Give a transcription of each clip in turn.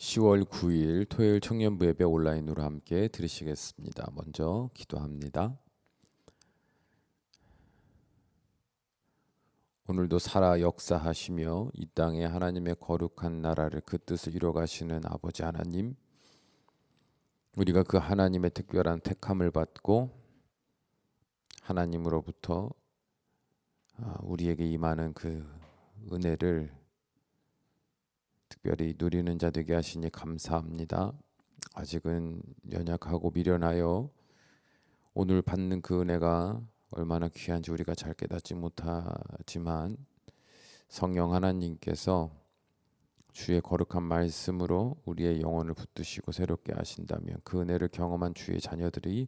10월 9일 토요일 청년부 예배 온라인으로 함께 들으시겠습니다. 먼저 기도합니다. 오늘도 살아 역사하시며 이 땅에 하나님의 거룩한 나라를 그 뜻을 이뤄가시는 아버지 하나님, 우리가 그 하나님의 특별한 택함을 받고 하나님으로부터 우리에게 임하는 그 은혜를 특별히 누리는 자 되게 하시니 감사합니다. 아직은 연약하고 미련하여 오늘 받는 그 은혜가 얼마나 귀한지 우리가 잘 깨닫지 못하지만 성령 하나님께서 주의 거룩한 말씀으로 우리의 영혼을 붙드시고 새롭게 하신다면 그 은혜를 경험한 주의 자녀들이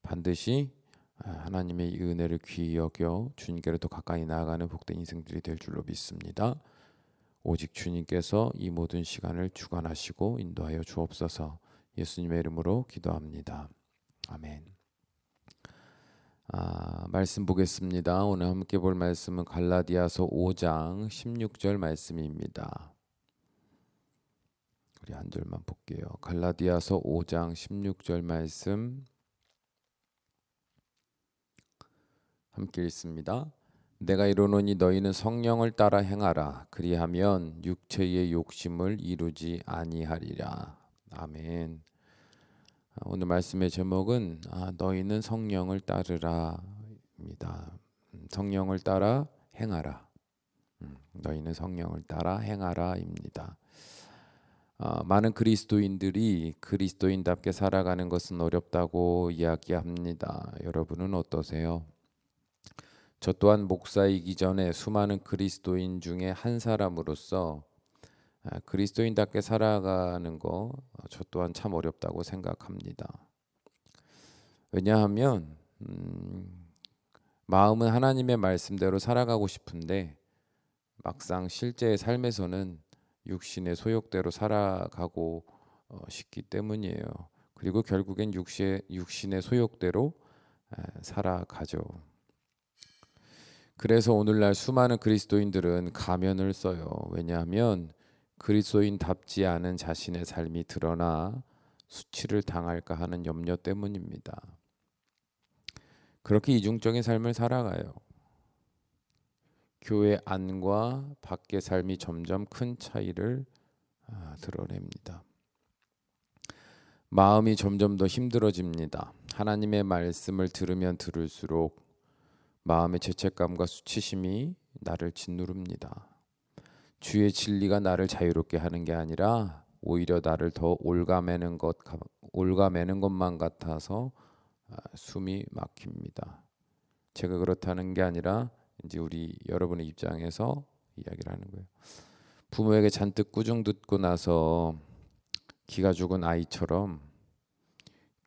반드시 하나님의 이 은혜를 귀히 여겨 주님께로 더 가까이 나아가는 복된 인생들이 될 줄로 믿습니다. 오직 주님께서 이 모든 시간을 주관하시고 인도하여 주옵소서. 예수님의 이름으로 기도합니다. 아멘. 말씀 보겠습니다. 오늘 함께 볼 말씀은 갈라디아서 5장 16절 말씀입니다. 우리 한 절만 볼게요. 갈라디아서 5장 16절 말씀 함께 읽습니다. 내가 이르노니 너희는 성령을 따라 행하라. 그리하면 육체의 욕심을 이루지 아니하리라. 아멘. 오늘 말씀의 제목은 너희는 성령을 따르라입니다. 성령을 따라 행하라. 너희는 성령을 따라 행하라입니다. 많은 그리스도인들이 그리스도인답게 살아가는 것은 어렵다고 이야기합니다. 여러분은 어떠세요? 저 또한 목사이기 전에 수많은 그리스도인 중에 한 사람으로서 그리스도인답게 살아가는 거 저 또한 참 어렵다고 생각합니다. 왜냐하면 마음은 하나님의 말씀대로 살아가고 싶은데 막상 실제의 삶에서는 육신의 소욕대로 살아가고 싶기 때문이에요. 그리고 결국엔 육신의 소욕대로 살아가죠. 그래서 오늘날 수많은 그리스도인들은 가면을 써요. 왜냐하면 그리스도인답지 않은 자신의 삶이 드러나 수치를 당할까 하는 염려 때문입니다. 그렇게 이중적인 삶을 살아가요. 교회 안과 밖의 삶이 점점 큰 차이를 드러냅니다. 마음이 점점 더 힘들어집니다. 하나님의 말씀을 들으면 들을수록 마음의 죄책감과 수치심이 나를 짓누릅니다. 주의 진리가 나를 자유롭게 하는 게 아니라 오히려 나를 더 올가매는 것만 같아서 숨이 막힙니다. 제가 그렇다는 게 아니라 이제 우리 여러분의 입장에서 이야기를 하는 거예요. 부모에게 잔뜩 꾸중 듣고 나서 기가 죽은 아이처럼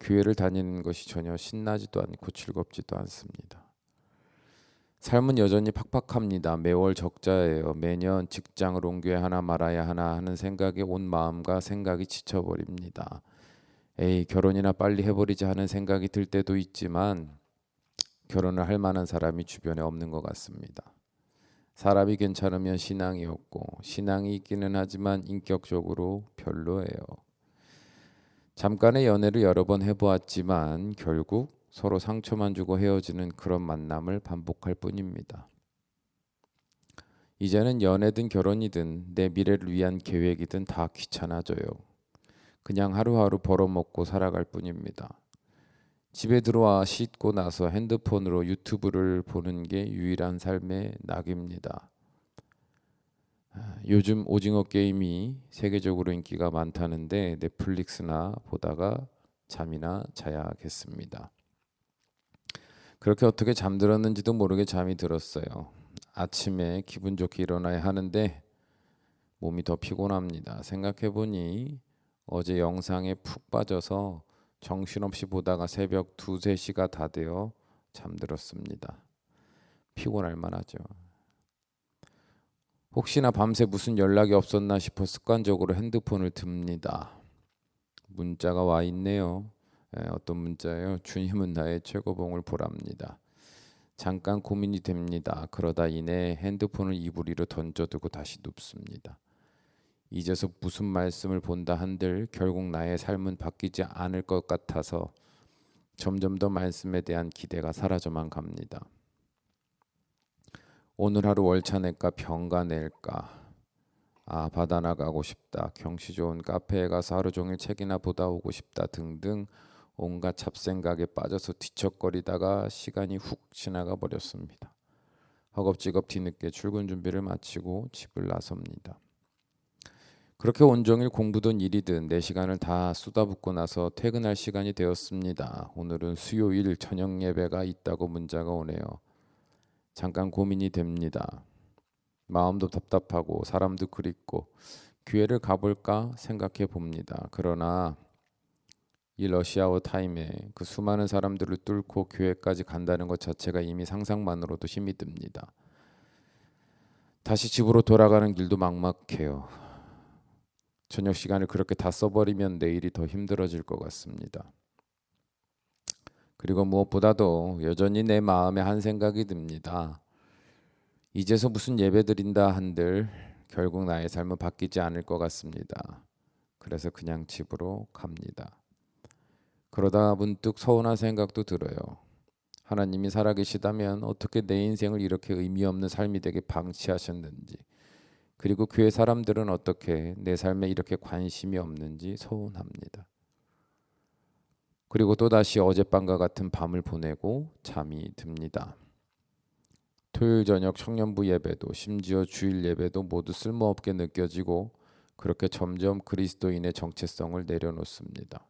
교회를 다니는 것이 전혀 신나지도 않고 즐겁지도 않습니다. 삶은 여전히 팍팍합니다. 매월 적자예요. 매년 직장을 옮겨야 하나 말아야 하나 하는 생각에 온 마음과 생각이 지쳐버립니다. 에이, 결혼이나 빨리 해버리자 하는 생각이 들 때도 있지만 결혼을 할 만한 사람이 주변에 없는 것 같습니다. 사람이 괜찮으면 신앙이 없고 신앙이 있기는 하지만 인격적으로 별로예요. 잠깐의 연애를 여러 번 해보았지만 결국 서로 상처만 주고 헤어지는 그런 만남을 반복할 뿐입니다. 이제는 연애든 결혼이든 내 미래를 위한 계획이든 다 귀찮아져요. 그냥 하루하루 벌어먹고 살아갈 뿐입니다. 집에 들어와 씻고 나서 핸드폰으로 유튜브를 보는 게 유일한 삶의 낙입니다. 요즘 오징어 게임이 세계적으로 인기가 많다는데 넷플릭스나 보다가 잠이나 자야겠습니다. 그렇게 어떻게 잠들었는지도 모르게 잠이 들었어요. 아침에 기분 좋게 일어나야 하는데 몸이 더 피곤합니다. 생각해보니 어제 영상에 푹 빠져서 정신없이 보다가 새벽 2, 3시가 다 되어 잠들었습니다. 피곤할 만하죠. 혹시나 밤새 무슨 연락이 없었나 싶어 습관적으로 핸드폰을 듭니다. 문자가 와 있네요. 어떤 문자예요? 주님은 나의 최고봉을 보랍니다. 잠깐 고민이 됩니다. 그러다 이내 핸드폰을 이불 위로 던져두고 다시 눕습니다. 이제서 무슨 말씀을 본다 한들 결국 나의 삶은 바뀌지 않을 것 같아서 점점 더 말씀에 대한 기대가 사라져만 갑니다. 오늘 하루 월차 낼까 병가 낼까, 바다 나가고 싶다, 경치 좋은 카페에 가서 하루 종일 책이나 보다 오고 싶다 등등 온갖 잡생각에 빠져서 뒤척거리다가 시간이 훅 지나가 버렸습니다. 허겁지겁 뒤늦게 출근 준비를 마치고 집을 나섭니다. 그렇게 온종일 공부든 일이든 내 시간을 다 쏟아붓고 나서 퇴근할 시간이 되었습니다. 오늘은 수요일 저녁 예배가 있다고 문자가 오네요. 잠깐 고민이 됩니다. 마음도 답답하고 사람도 그립고 교회를 가볼까 생각해 봅니다. 그러나 이 러시아워 타임에 그 수많은 사람들을 뚫고 교회까지 간다는 것 자체가 이미 상상만으로도 힘이 듭니다. 다시 집으로 돌아가는 길도 막막해요. 저녁 시간을 그렇게 다 써버리면 내일이 더 힘들어질 것 같습니다. 그리고 무엇보다도 여전히 내 마음에 한 생각이 듭니다. 이제서 무슨 예배 드린다 한들 결국 나의 삶은 바뀌지 않을 것 같습니다. 그래서 그냥 집으로 갑니다. 그러다 문득 서운한 생각도 들어요. 하나님이 살아계시다면 어떻게 내 인생을 이렇게 의미 없는 삶이 되게 방치하셨는지, 그리고 교회 사람들은 어떻게 내 삶에 이렇게 관심이 없는지 서운합니다. 그리고 또다시 어젯밤과 같은 밤을 보내고 잠이 듭니다. 토요일 저녁 청년부 예배도 심지어 주일 예배도 모두 쓸모없게 느껴지고 그렇게 점점 그리스도인의 정체성을 내려놓습니다.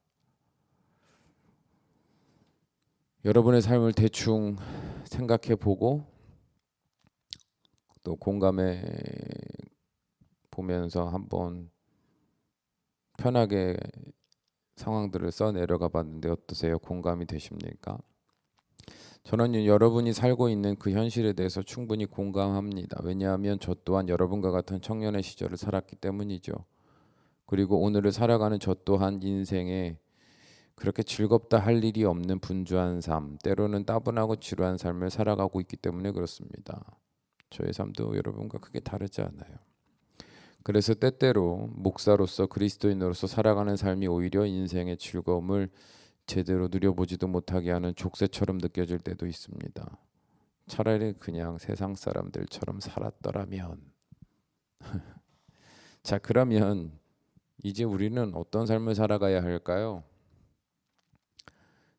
여러분의 삶을 대충 생각해 보고 또 공감해 보면서 한번 편하게 상황들을 써 내려가 봤는데 어떠세요? 공감이 되십니까? 저는 여러분이 살고 있는 그 현실에 대해서 충분히 공감합니다. 왜냐하면 저 또한 여러분과 같은 청년의 시절을 살았기 때문이죠. 그리고 오늘을 살아가는 저 또한 인생에 그렇게 즐겁다 할 일이 없는 분주한 삶, 때로는 따분하고 지루한 삶을 살아가고 있기 때문에 그렇습니다. 저의 삶도 여러분과 크게 다르지 않아요. 그래서 때때로 목사로서 그리스도인으로서 살아가는 삶이 오히려 인생의 즐거움을 제대로 누려보지도 못하게 하는 족쇄처럼 느껴질 때도 있습니다. 차라리 그냥 세상 사람들처럼 살았더라면. 자, 그러면 이제 우리는 어떤 삶을 살아가야 할까요?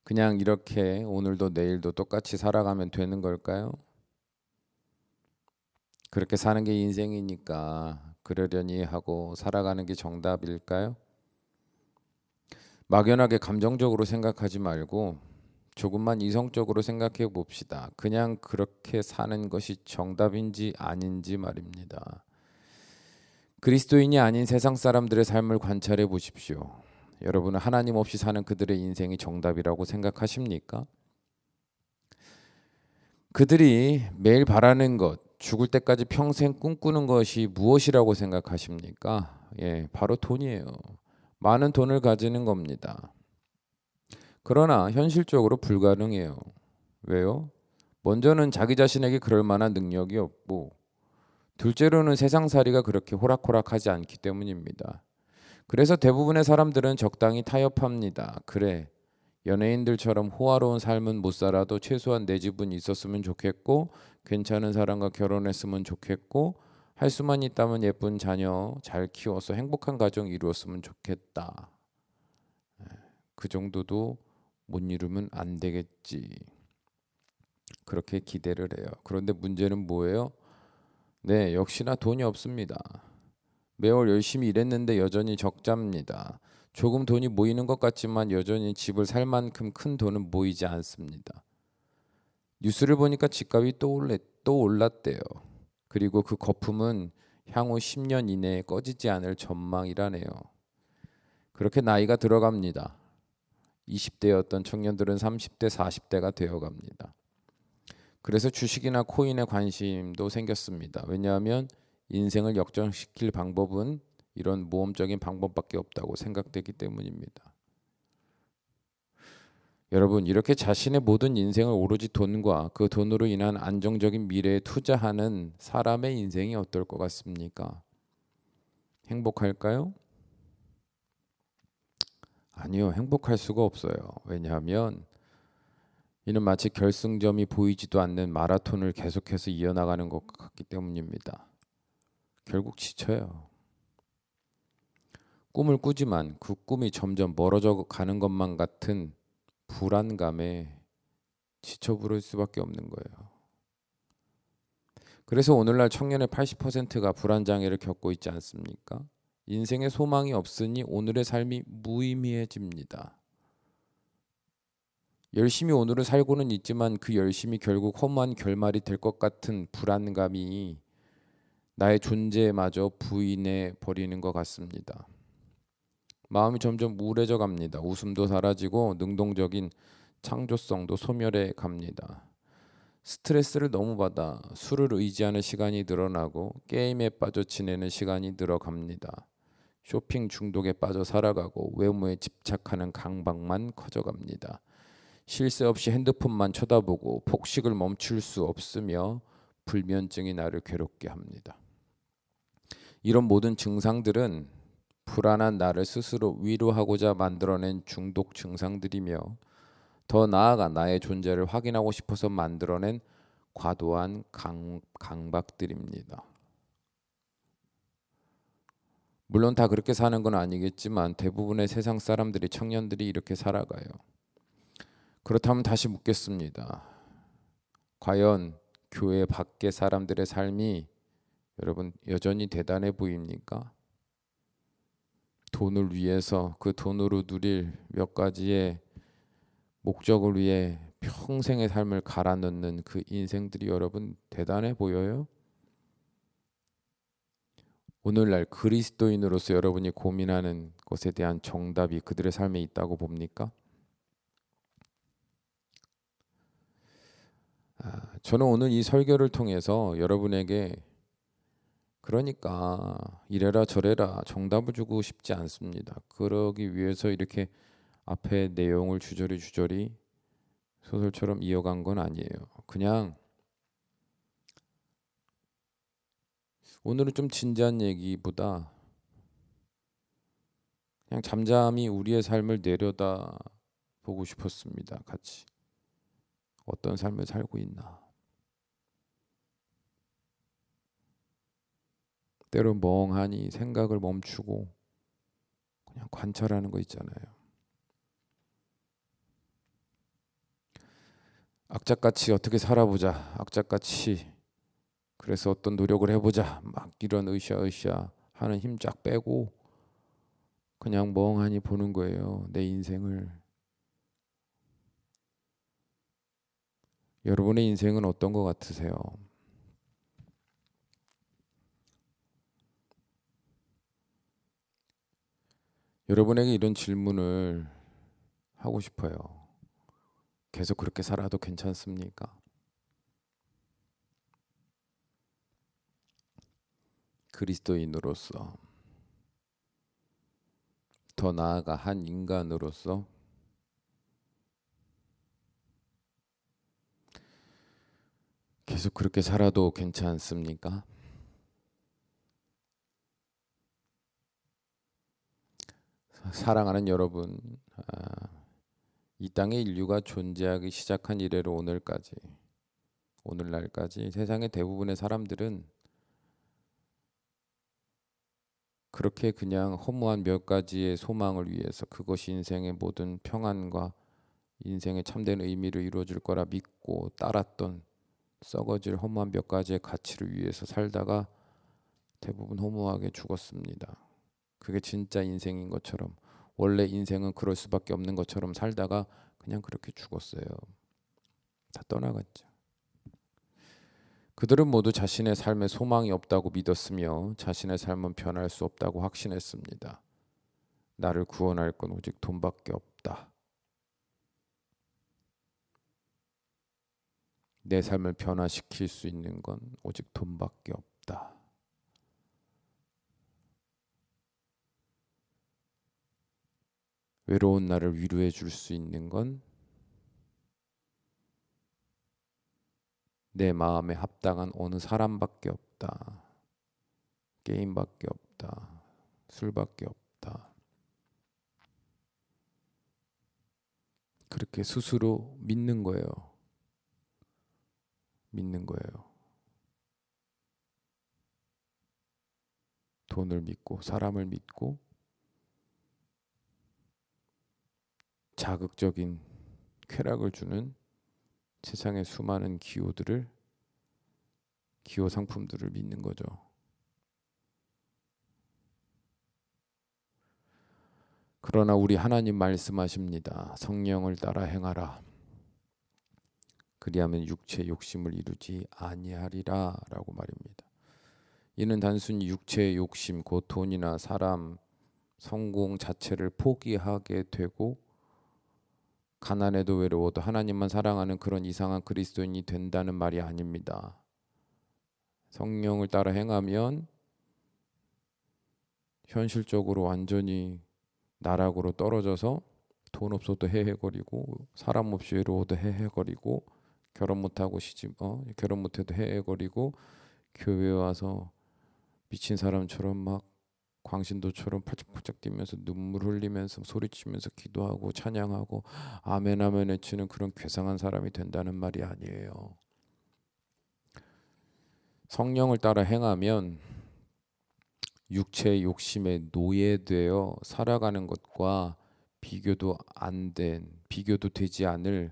그냥 이렇게 오늘도 내일도 똑같이 살아가면 되는 걸까요? 그렇게 사는 게 인생이니까 그러려니 하고 살아가는 게 정답일까요? 막연하게 감정적으로 생각하지 말고 조금만 이성적으로 생각해 봅시다. 그냥 그렇게 사는 것이 정답인지 아닌지 말입니다. 그리스도인이 아닌 세상 사람들의 삶을 관찰해 보십시오. 여러분은 하나님 없이 사는 그들의 인생이 정답이라고 생각하십니까? 그들이 매일 바라는 것, 죽을 때까지 평생 꿈꾸는 것이 무엇이라고 생각하십니까? 바로 돈이에요. 많은 돈을 가지는 겁니다. 그러나 현실적으로 불가능해요. 왜요? 먼저는 자기 자신에게 그럴 만한 능력이 없고, 둘째로는 세상살이가 그렇게 호락호락하지 않기 때문입니다. 그래서 대부분의 사람들은 적당히 타협합니다. 그래, 연예인들처럼 호화로운 삶은 못 살아도 최소한 내 집은 있었으면 좋겠고, 괜찮은 사람과 결혼했으면 좋겠고, 할 수만 있다면 예쁜 자녀 잘 키워서 행복한 가정 이루었으면 좋겠다. 그 정도도 못 이루면 안 되겠지. 그렇게 기대를 해요. 그런데 문제는 뭐예요? 네, 역시나 돈이 없습니다. 매월 열심히 일했는데 여전히 적자입니다. 조금 돈이 모이는 것 같지만 여전히 집을 살 만큼 큰 돈은 모이지 않습니다. 뉴스를 보니까 집값이 또 올랐대요. 그리고 그 거품은 향후 10년 이내에 꺼지지 않을 전망이라네요. 그렇게 나이가 들어갑니다. 20대였던 청년들은 30대, 40대가 되어갑니다. 그래서 주식이나 코인에 관심도 생겼습니다. 왜냐하면 인생을 역전시킬 방법은 이런 모험적인 방법밖에 없다고 생각되기 때문입니다. 여러분, 이렇게 자신의 모든 인생을 오로지 돈과 그 돈으로 인한 안정적인 미래에 투자하는 사람의 인생이 어떨 것 같습니까? 행복할까요? 아니요, 행복할 수가 없어요. 왜냐하면 이는 마치 결승점이 보이지도 않는 마라톤을 계속해서 이어나가는 것 같기 때문입니다. 결국 지쳐요. 꿈을 꾸지만 그 꿈이 점점 멀어져 가는 것만 같은 불안감에 지쳐버릴 수밖에 없는 거예요. 그래서 오늘날 청년의 80%가 불안장애를 겪고 있지 않습니까? 인생에 소망이 없으니 오늘의 삶이 무의미해집니다. 열심히 오늘을 살고는 있지만 그 열심이 결국 허무한 결말이 될 것 같은 불안감이 나의 존재마저 부인해 버리는 것 같습니다. 마음이 점점 우울해져 갑니다. 웃음도 사라지고 능동적인 창조성도 소멸해 갑니다. 스트레스를 너무 받아 술을 의지하는 시간이 늘어나고 게임에 빠져 지내는 시간이 늘어갑니다. 쇼핑 중독에 빠져 살아가고 외모에 집착하는 강박만 커져갑니다. 쉴 새 없이 핸드폰만 쳐다보고 폭식을 멈출 수 없으며 불면증이 나를 괴롭게 합니다. 이런 모든 증상들은 불안한 나를 스스로 위로하고자 만들어낸 중독 증상들이며 더 나아가 나의 존재를 확인하고 싶어서 만들어낸 과도한 강박들입니다. 물론 다 그렇게 사는 건 아니겠지만 대부분의 세상 사람들이 청년들이 이렇게 살아가요. 그렇다면 다시 묻겠습니다. 과연 교회 밖의 사람들의 삶이 여러분 여전히 대단해 보입니까? 돈을 위해서 그 돈으로 누릴 몇 가지의 목적을 위해 평생의 삶을 갈아 넣는 그 인생들이 여러분 대단해 보여요? 오늘날 그리스도인으로서 여러분이 고민하는 것에 대한 정답이 그들의 삶에 있다고 봅니까? 저는 오늘 이 설교를 통해서 여러분에게 그러니까 이래라 저래라 정답을 주고 싶지 않습니다. 그러기 위해서 이렇게 앞에 내용을 주저리 소설처럼 이어간 건 아니에요. 그냥 오늘은 좀 진지한 얘기보다 그냥 잠잠히 우리의 삶을 내려다 보고 싶었습니다. 같이 어떤 삶을 살고 있나. 때로 멍하니 생각을 멈추고 그냥 관찰하는 거 있잖아요. 악착같이 어떻게 살아보자. 악착같이 그래서 어떤 노력을 해보자. 막 이런 으쌰으쌰 하는 힘 쫙 빼고 그냥 멍하니 보는 거예요. 내 인생을. 여러분의 인생은 어떤 것 같으세요? 여러분에게 이런 질문을 하고 싶어요. 계속 그렇게 살아도 괜찮습니까? 그리스도인으로서 더 나아가 한 인간으로서 계속 그렇게 살아도 괜찮습니까? 사랑하는 여러분, 이 땅에 인류가 존재하기 시작한 이래로 오늘날까지 세상의 대부분의 사람들은 그렇게 그냥 허무한 몇 가지의 소망을 위해서 그것이 인생의 모든 평안과 인생의 참된 의미를 이루어줄 거라 믿고 따랐던 썩어질 허무한 몇 가지의 가치를 위해서 살다가 대부분 허무하게 죽었습니다. 그게 진짜 인생인 것처럼 원래 인생은 그럴 수밖에 없는 것처럼 살다가 그냥 그렇게 죽었어요. 다 떠나갔죠. 그들은 모두 자신의 삶에 소망이 없다고 믿었으며 자신의 삶은 변할 수 없다고 확신했습니다. 나를 구원할 건 오직 돈밖에 없다. 내 삶을 변화시킬 수 있는 건 오직 돈밖에 없다. 외로운 나를 위로해 줄 수 있는 건 내 마음에 합당한 어느 사람밖에 없다. 게임밖에 없다. 술밖에 없다. 그렇게 스스로 믿는 거예요. 믿는 거예요. 돈을 믿고 사람을 믿고 자극적인 쾌락을 주는 세상의 수많은 기호 상품들을 믿는 거죠. 그러나 우리 하나님 말씀하십니다. 성령을 따라 행하라. 그리하면 육체의 욕심을 이루지 아니하리라 라고 말입니다. 이는 단순히 육체의 욕심, 곧 돈이나 사람, 성공 자체를 포기하게 되고 가난해도 외로워도 하나님만 사랑하는 그런 이상한 그리스도인이 된다는 말이 아닙니다. 성령을 따라 행하면 현실적으로 완전히 나락으로 떨어져서 돈 없어도 헤헤거리고 사람 없이 외로워도 헤헤거리고 결혼 못해도 헤헤거리고 교회 와서 미친 사람처럼 막 광신도처럼 팔짝팔짝 뛰면서 눈물 흘리면서 소리치면서 기도하고 찬양하고 아멘 아멘 외치는 그런 괴상한 사람이 된다는 말이 아니에요. 성령을 따라 행하면 육체의 욕심에 노예되어 살아가는 것과 비교도 되지 않을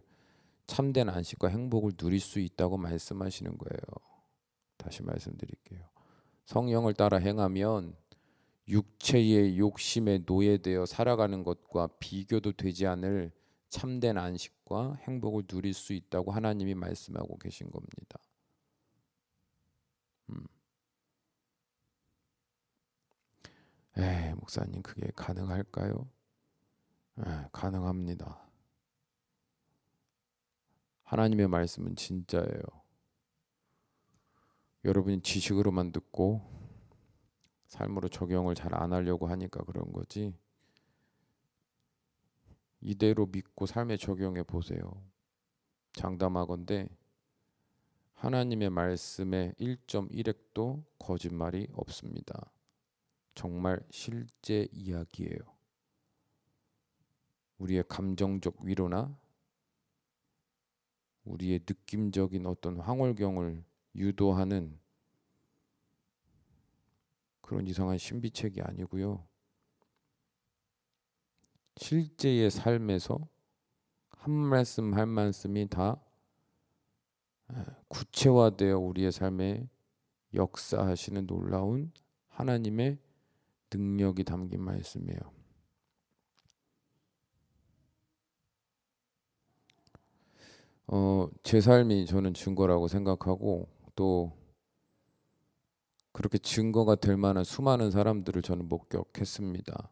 참된 안식과 행복을 누릴 수 있다고 말씀하시는 거예요. 다시 말씀드릴게요. 성령을 따라 행하면 육체의 욕심에 노예되어 살아가는 것과 비교도 되지 않을 참된 안식과 행복을 누릴 수 있다고 하나님이 말씀하고 계신 겁니다. 목사님 그게 가능할까요? 가능합니다. 하나님의 말씀은 진짜예요. 여러분이 지식으로만 듣고 삶으로 적용을 잘 안 하려고 하니까 그런 거지. 이대로 믿고 삶에 적용해 보세요. 장담하건대 하나님의 말씀에 1.1핵도 거짓말이 없습니다. 정말 실제 이야기예요. 우리의 감정적 위로나 우리의 느낌적인 어떤 황홀경을 유도하는 그런 이상한 신비책이 아니고요. 실제의 삶에서 한 말씀 한 말씀이 다 구체화되어 우리의 삶에 역사하시는 놀라운 하나님의 능력이 담긴 말씀이에요. 제 삶이 저는 증거라고 생각하고 또 그렇게 증거가 될 만한 수많은 사람들을 저는 목격했습니다.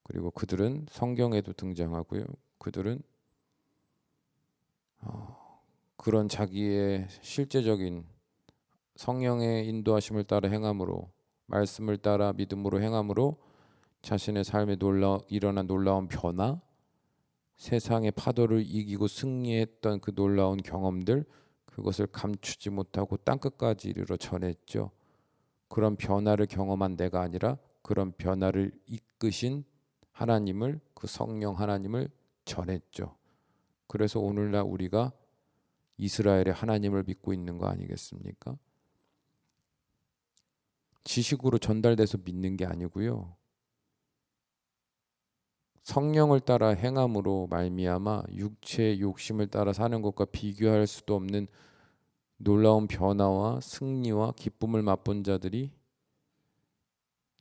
그리고 그들은 성경에도 등장하고요. 그들은 그런 자기의 실제적인 성령의 인도하심을 따라 행함으로 말씀을 따라 믿음으로 행함으로 자신의 삶에 일어난 놀라운 변화, 세상의 파도를 이기고 승리했던 그 놀라운 경험들, 그것을 감추지 못하고 땅끝까지 이르러 전했죠. 그런 변화를 경험한 내가 아니라 그런 변화를 이끄신 하나님을, 그 성령 하나님을 전했죠. 그래서 오늘날 우리가 이스라엘의 하나님을 믿고 있는 거 아니겠습니까? 지식으로 전달돼서 믿는 게 아니고요. 성령을 따라 행함으로 말미암아 육체의 욕심을 따라 사는 것과 비교할 수도 없는 놀라운 변화와 승리와 기쁨을 맛본 자들이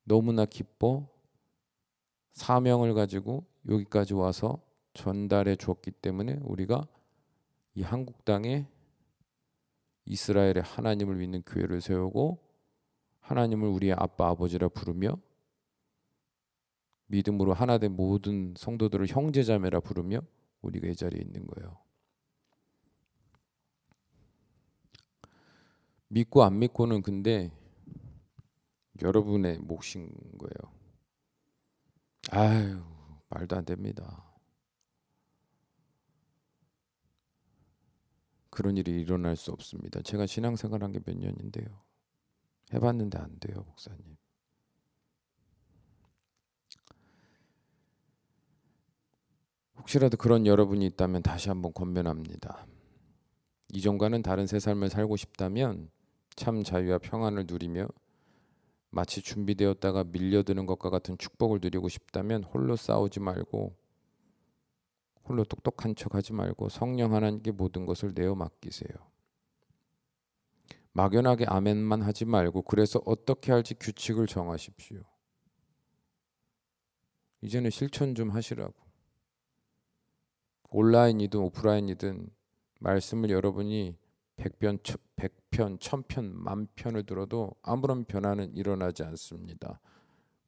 너무나 기뻐 사명을 가지고 여기까지 와서 전달해 주었기 때문에 우리가 이 한국 땅에 이스라엘의 하나님을 믿는 교회를 세우고 하나님을 우리의 아빠 아버지라 부르며 믿음으로 하나 된 모든 성도들을 형제자매라 부르며 우리가 이 자리에 있는 거예요. 믿고 안 믿고는 근데 여러분의 몫인 거예요. 아유, 말도 안 됩니다. 그런 일이 일어날 수 없습니다. 제가 신앙생활한 게 몇 년인데요. 해봤는데 안 돼요, 목사님. 혹시라도 그런 여러분이 있다면 다시 한번 권면합니다. 이전과는 다른 새 삶을 살고 싶다면 참 자유와 평안을 누리며 마치 준비되었다가 밀려드는 것과 같은 축복을 누리고 싶다면 홀로 싸우지 말고 홀로 똑똑한 척하지 말고 성령 하나님께 모든 것을 내어 맡기세요. 막연하게 아멘만 하지 말고 그래서 어떻게 할지 규칙을 정하십시오. 이제는 실천 좀 하시라고. 온라인이든 오프라인이든 말씀을 여러분이 100편, 1000편, 만편을 들어도 아무런 변화는 일어나지 않습니다.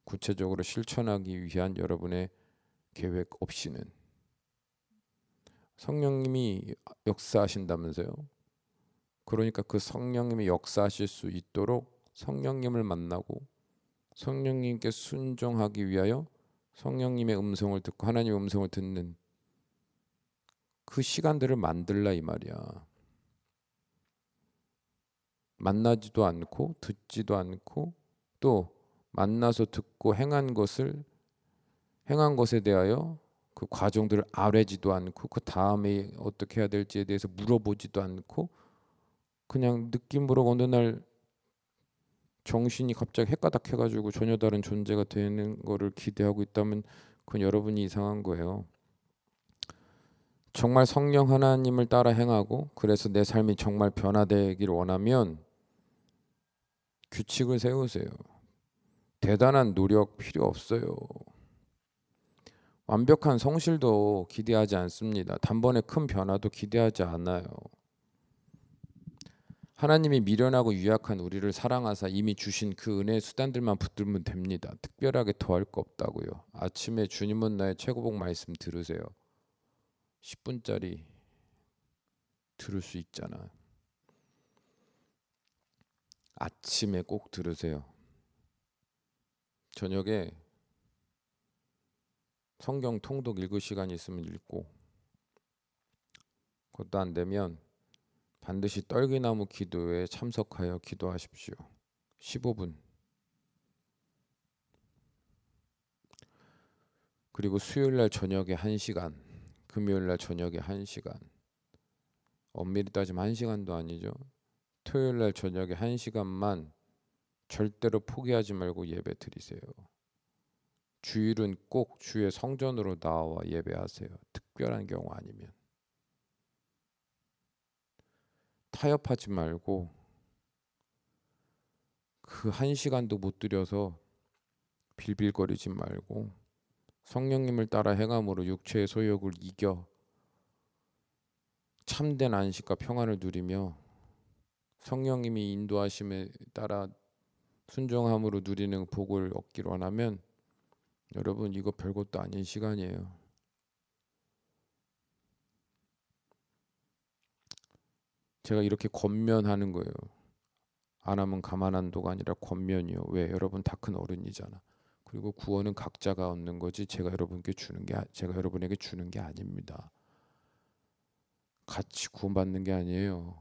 구체적으로 실천하기 위한 여러분의 계획 없이는. 성령님이 역사하신다면서요. 그러니까 그 성령님이 역사하실 수 있도록 성령님을 만나고 성령님께 순종하기 위하여 성령님의 음성을 듣고 하나님의 음성을 듣는 그 시간들을 만들라 이 말이야. 만나지도 않고 듣지도 않고 또 만나서 듣고 행한 것에 대하여 그 과정들을 아뢰지도 않고 그 다음에 어떻게 해야 될지에 대해서 물어보지도 않고 그냥 느낌으로 어느 날 정신이 갑자기 헷가닥해가지고 전혀 다른 존재가 되는 거를 기대하고 있다면 그건 여러분이 이상한 거예요. 정말 성령 하나님을 따라 행하고 그래서 내 삶이 정말 변화되기를 원하면 규칙을 세우세요. 대단한 노력 필요 없어요. 완벽한 성실도 기대하지 않습니다. 단번에 큰 변화도 기대하지 않아요. 하나님이 미련하고 유약한 우리를 사랑하사 이미 주신 그 은혜의 수단들만 붙들면 됩니다. 특별하게 더할 거 없다고요. 아침에 주님은 나의 최고복 말씀 들으세요. 10분짜리 들을 수 있잖아. 아침에 꼭 들으세요. 저녁에 성경 통독 읽을 시간이 있으면 읽고 그것도 안 되면 반드시 떨기나무 기도에 참석하여 기도하십시오. 15분. 그리고 수요일날 저녁에 1시간, 금요일날 저녁에 1시간. 엄밀히 따지면 1시간도 아니죠. 토요일날 저녁에 1시간만 절대로 포기하지 말고 예배 드리세요. 주일은 꼭 주의 성전으로 나와 예배하세요. 특별한 경우 아니면. 타협하지 말고 그 1시간도 못 들여서 빌빌거리지 말고 성령님을 따라 행함으로 육체의 소욕을 이겨 참된 안식과 평안을 누리며 성령님이 인도하심에 따라 순종함으로 누리는 복을 얻기를 원하면 여러분 이거 별것도 아닌 시간이에요. 제가 이렇게 권면하는 거예요. 안 하면 가만 안 둬가 아니라 권면이요. 왜? 여러분 다 큰 어른이잖아. 그리고 구원은 각자가 얻는 거지 제가 여러분에게 주는 게 아닙니다. 같이 구원받는 게 아니에요.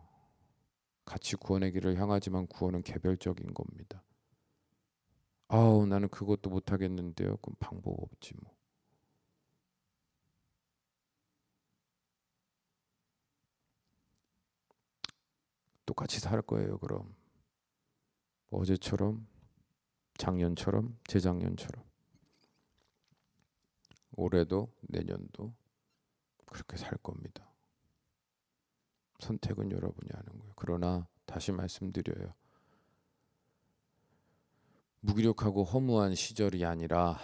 같이 구원의 길을 향하지만 구원은 개별적인 겁니다. 아우 나는 그것도 못하겠는데요. 그럼 방법 없지 뭐. 똑같이 살 거예요. 그럼 어제처럼 작년처럼 재작년처럼 올해도 내년도 그렇게 살 겁니다. 선택은 여러분이 하는 거예요. 그러나 다시 말씀드려요. 무기력하고 허무한 시절이 아니라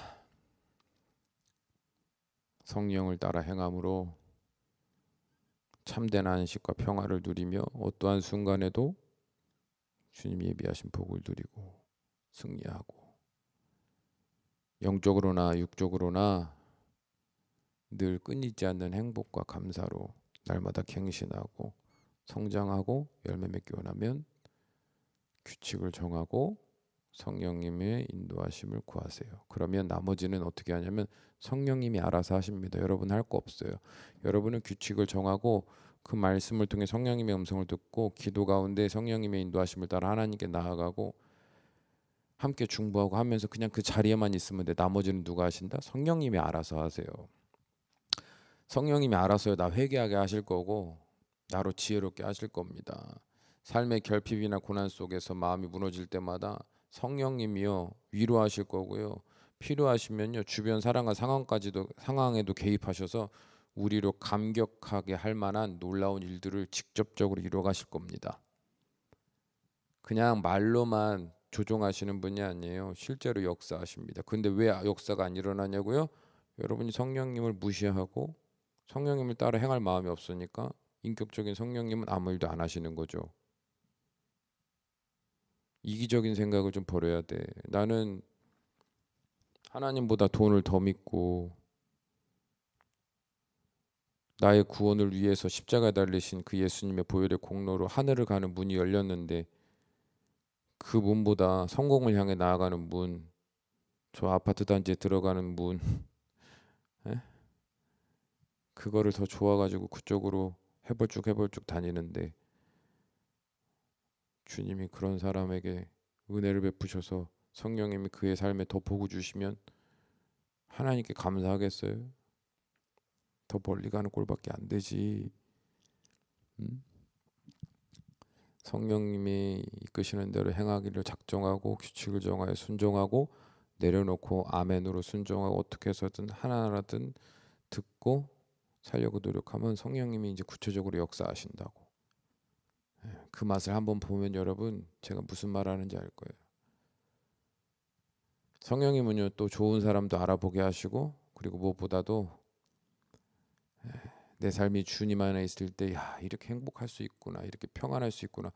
성령을 따라 행함으로 참된 안식과 평화를 누리며 어떠한 순간에도 주님이 예비하신 복을 누리고 승리하고 영적으로나 육적으로나 늘 끊이지 않는 행복과 감사로 날마다 갱신하고 성장하고 열매 맺기 원하면 규칙을 정하고 성령님의 인도하심을 구하세요. 그러면 나머지는 어떻게 하냐면 성령님이 알아서 하십니다. 여러분 할 거 없어요. 여러분은 규칙을 정하고 그 말씀을 통해 성령님의 음성을 듣고 기도 가운데 성령님의 인도하심을 따라 하나님께 나아가고 함께 중보하고 하면서 그냥 그 자리에만 있으면 돼. 나머지는 누가 하신다? 성령님이 알아서 하세요. 성령님이 알아서요 나 회개하게 하실 거고 나로 지혜롭게 하실 겁니다. 삶의 결핍이나 고난 속에서 마음이 무너질 때마다 성령님이요 위로하실 거고요. 필요하시면요 주변 사람과 상황에도 개입하셔서 우리로 감격하게 할 만한 놀라운 일들을 직접적으로 이루어 가실 겁니다. 그냥 말로만 조종하시는 분이 아니에요. 실제로 역사하십니다. 근데 왜 역사가 안 일어나냐고요? 여러분이 성령님을 무시하고 성령님을 따라 행할 마음이 없으니까 인격적인 성령님은 아무 일도 안 하시는 거죠. 이기적인 생각을 좀 버려야 돼. 나는 하나님보다 돈을 더 믿고 나의 구원을 위해서 십자가에 달리신 그 예수님의 보혈의 공로로 하늘을 가는 문이 열렸는데 그 문보다 성공을 향해 나아가는 문, 저 아파트 단지에 들어가는 문 에? 그거를 더 좋아가지고 그쪽으로 해벌쭉 다니는데 주님이 그런 사람에게 은혜를 베푸셔서 성령님이 그의 삶에 더 복을 주시면 하나님께 감사하겠어요? 더 멀리 가는 꼴밖에 안 되지. 성령님이 이끄시는 대로 행하기를 작정하고 규칙을 정하여 순종하고 내려놓고 아멘으로 순종하고 어떻게 해서든 하나라든 듣고 살려고 노력하면 성령님이 이제 구체적으로 역사하신다고. 그 맛을 한번 보면 여러분 제가 무슨 말하는지 알 거예요. 성령님은요 또 좋은 사람도 알아보게 하시고 그리고 무엇보다도 내 삶이 주님 안에 있을 때 야 이렇게 행복할 수 있구나 이렇게 평안할 수 있구나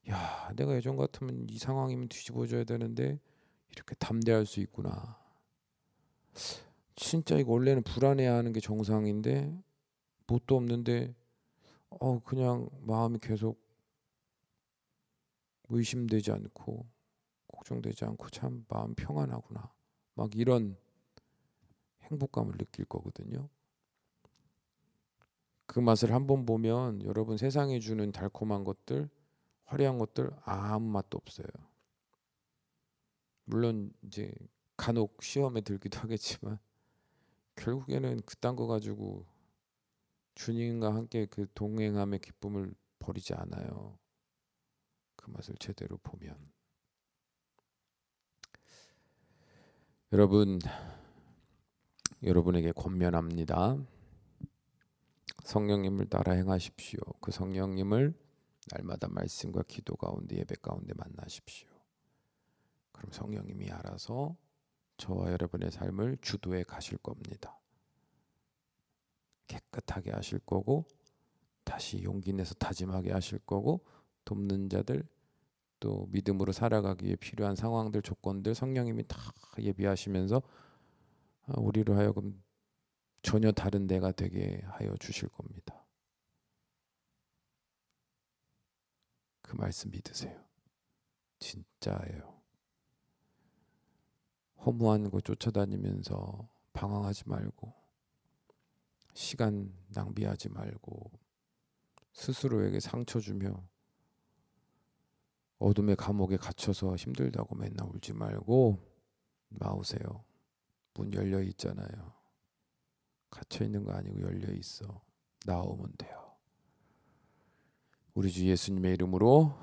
야 내가 예전 같으면 이 상황이면 뒤집어져야 되는데 이렇게 담대할 수 있구나 진짜 이거 원래는 불안해하는 게 정상인데 뭣도 없는데 그냥 마음이 계속 의심되지 않고 걱정되지 않고 참 마음 평안하구나 막 이런 행복감을 느낄 거거든요. 그 맛을 한번 보면 여러분 세상이 주는 달콤한 것들 화려한 것들 아무 맛도 없어요. 물론 이제 간혹 시험에 들기도 하겠지만 결국에는 그딴 거 가지고 주님과 함께 그 동행함의 기쁨을 버리지 않아요. 그 맛을 제대로 보면. 여러분에게 권면합니다. 성령님을 따라 행하십시오. 그 성령님을 날마다 말씀과 기도 가운데 예배 가운데 만나십시오. 그럼 성령님이 알아서 저와 여러분의 삶을 주도해 가실 겁니다. 깨끗하게 하실 거고 다시 용기 내서 다짐하게 하실 거고 돕는 자들 또 믿음으로 살아가기 위해 필요한 상황들 조건들 성령님이 다 예비하시면서 우리로 하여금 전혀 다른 데가 되게 하여 주실 겁니다. 그 말씀 믿으세요. 진짜예요. 허무한 거 쫓아다니면서 방황하지 말고 시간 낭비하지 말고 스스로에게 상처 주며 어둠의 감옥에 갇혀서 힘들다고 맨날 울지 말고 나오세요. 문 열려 있잖아요. 갇혀 있는 거 아니고 열려 있어. 나오면 돼요. 우리 주 예수님의 이름으로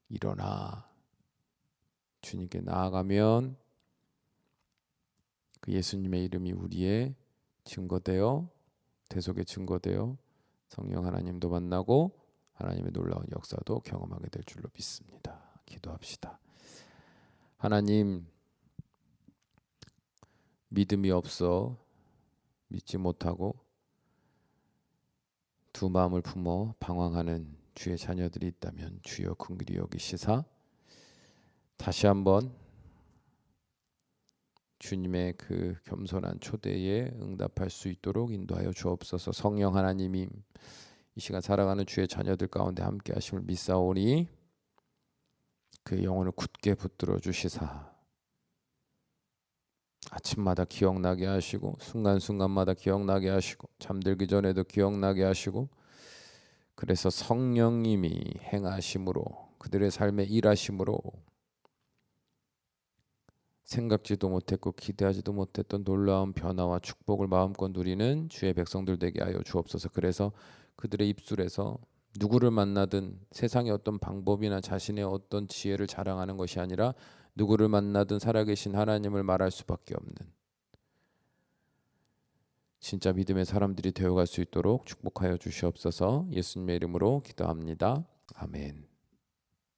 일어나 주님께 나아가면 그 예수님의 이름이 우리의 증거되어 대속의 증거되어 성령 하나님도 만나고 하나님의 놀라운 역사도 경험하게 될 줄로 믿습니다. 기도합시다. 하나님, 믿음이 없어 믿지 못하고 두 마음을 품어 방황하는 주의 자녀들이 있다면 주여 긍휼히 여기시사 다시 한번 주님의 그 겸손한 초대에 응답할 수 있도록 인도하여 주옵소서. 성령 하나님이 이 시간 살아가는 주의 자녀들 가운데 함께 하심을 믿사오니 그 영혼을 굳게 붙들어 주시사 아침마다 기억나게 하시고 순간순간마다 기억나게 하시고 잠들기 전에도 기억나게 하시고 그래서 성령님이 행하심으로 그들의 삶에 일하심으로 생각지도 못했고 기대하지도 못했던 놀라운 변화와 축복을 마음껏 누리는 주의 백성들 되게 하여 주옵소서. 그래서 그들의 입술에서 누구를 만나든 세상의 어떤 방법이나 자신의 어떤 지혜를 자랑하는 것이 아니라 누구를 만나든 살아계신 하나님을 말할 수밖에 없는 진짜 믿음의 사람들이 되어갈 수 있도록 축복하여 주시옵소서. 예수님의 이름으로 기도합니다. 아멘.